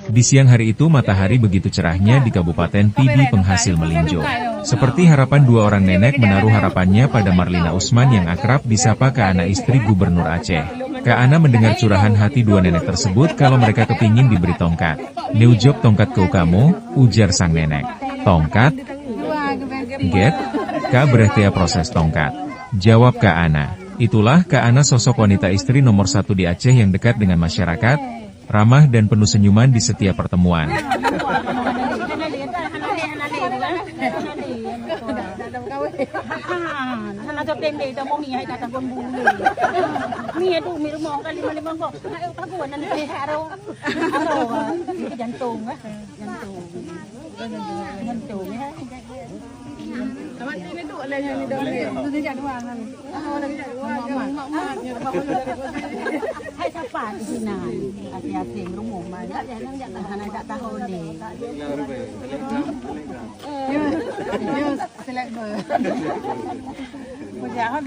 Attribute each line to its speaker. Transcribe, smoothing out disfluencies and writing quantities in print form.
Speaker 1: Di siang hari itu matahari begitu cerahnya di Kabupaten Pidi penghasil melinjo. Seperti harapan dua orang nenek menaruh harapannya pada Marlina Usman yang akrab disapa Kak Ana istri Gubernur Aceh. Kak Ana mendengar curahan hati dua nenek tersebut kalau mereka kepingin diberi tongkat. Neujob tongkat kau kamu, ujar sang nenek. Tongkat? Get? Kak berehtia proses tongkat. Jawab Kak Ana. Itulah Kak Ana sosok wanita istri nomor 1 di Aceh yang dekat dengan masyarakat, ramah dan penuh senyuman di setiap pertemuan.
Speaker 2: Hai siapa di sini? Hati-hati rumah mana? Jangan tak tahu ni. Selek ber. Berjalan.